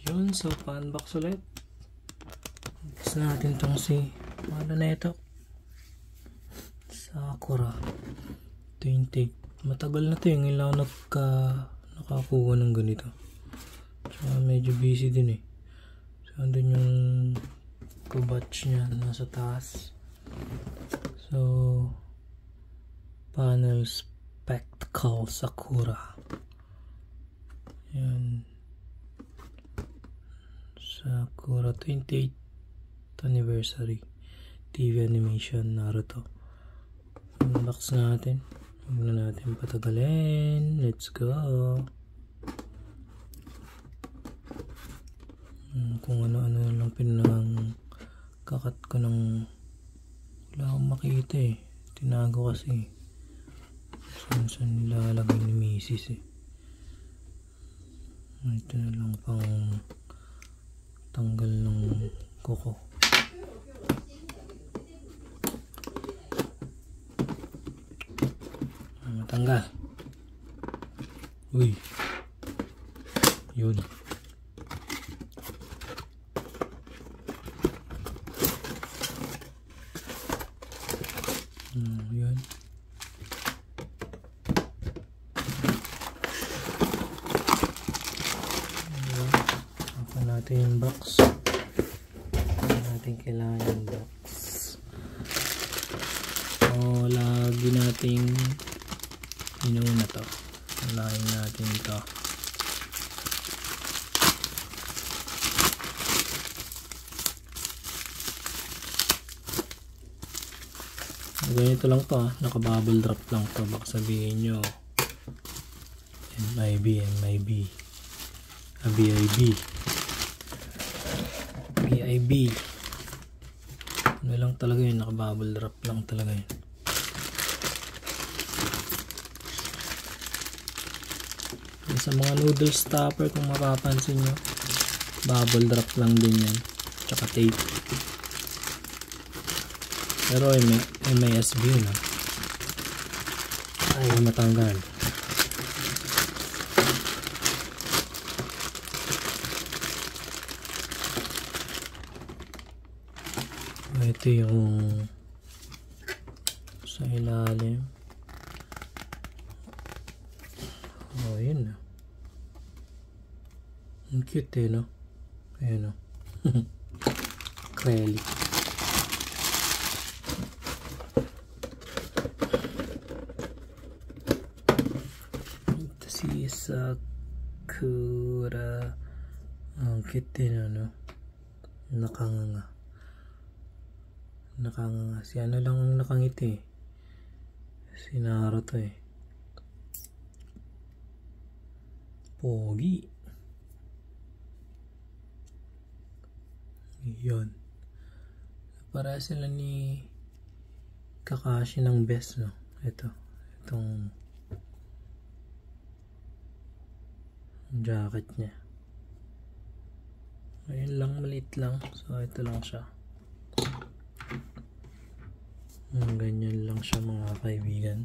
Yun, so pa-unbox ulit. Unbox natin tong si ano na ito, Sakura. Ito yung take. Matagal na ito yung ilaw nakakuha ng ganito. So medyo busy din eh. So andun yung kubatch nya nasa taas. So panel spectacle Sakura. Yan. Sakura 28th anniversary TV animation Naruto. Unbox natin. Huwag na natin patagalin. Let's go. Kung ano-ano lang pinang kakat ko ng wala akong makita eh. Tinago kasi. Saan nilalagay ni Mrs. eh. Ito na lang pang tanggal ng kuko. Matanggal. Uy. Yun. Yun. Open natin yung box. Natin kailangan yung box. So, lagi nating inuuna to. Lagyan natin ito. Ganito lang to, naka-bubble drop lang to. Baka sabihin nyo MIB BIB. Ano lang talaga yun, naka-bubble drop lang talaga yun. Sa mga noodles stopper, kung mapapansin nyo, bubble drop lang din yan, tsaka tape. Pero MASB na ayaw matanggal. Ito yung sa ilalim. Oh, yun na. Ang cute eh, no? Ayan o. Acrylic. Ito si Sakura. Ang cute din, ano? Nakanganga. Si ano lang ang nakangiti. Si Naruto eh. Pogi. Yun. Para sila ni Kakashi ng best, no? Itong jacket niya. Ayun lang, maliit lang. So ito lang siya. Ganyan lang siya, mga kaibigan.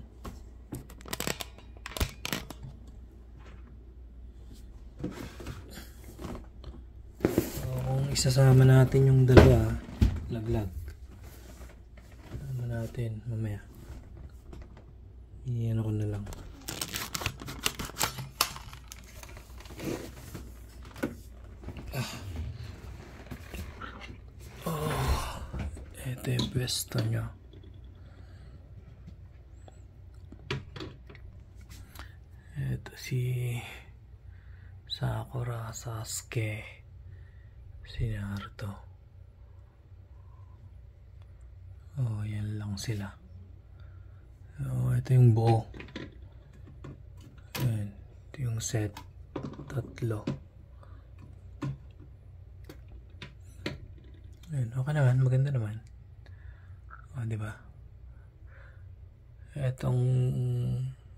So, kung isasama natin yung dalawa, laglag. Sama natin mamaya. Iyan ako na lang. Ito yung pwesto niya. Ito si Sakura, Sasuke, si Naruto. Oh, yan lang sila. Oh, ito yung buo. Ayan, ito yung set. 3. Ayan, okay naman, maganda naman. Oh, di ba? Etong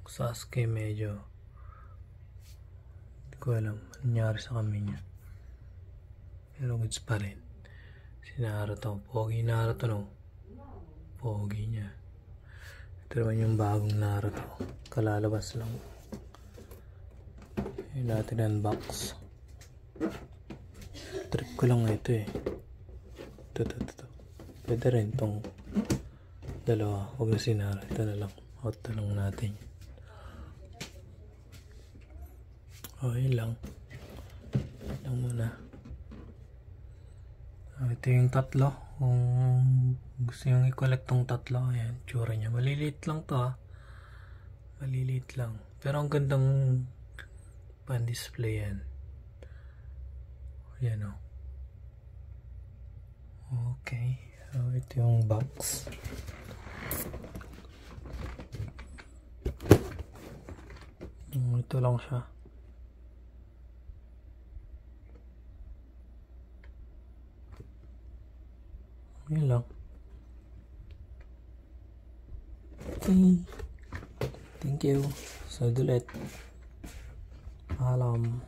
Sasuke medyo hindi ko alam nangyari sa kami niya. Pero goods pa rin. Si Naruto, pogi Naruto, no? Pogi niya. Ito naman yung bagong Naruto. Kalalabas lang. Yun natin unbox. trip ko lang ito eh. Ito. Pwede rin tong dalawa. Huwag na sinara. Ito na lang. Out na lang natin. Okay lang. Lang muna. Ito yung tatlo. Kung gusto nyo i-collect tong tatlo, ayan, tsura niya. Maliliit lang to ha. Maliliit lang. Pero ang gandang pan-display yan. Ayan o. Okay. So, ito yung box. Ito lang siya. Yan lang. Okay. Thank you. So, ulit. Paalam.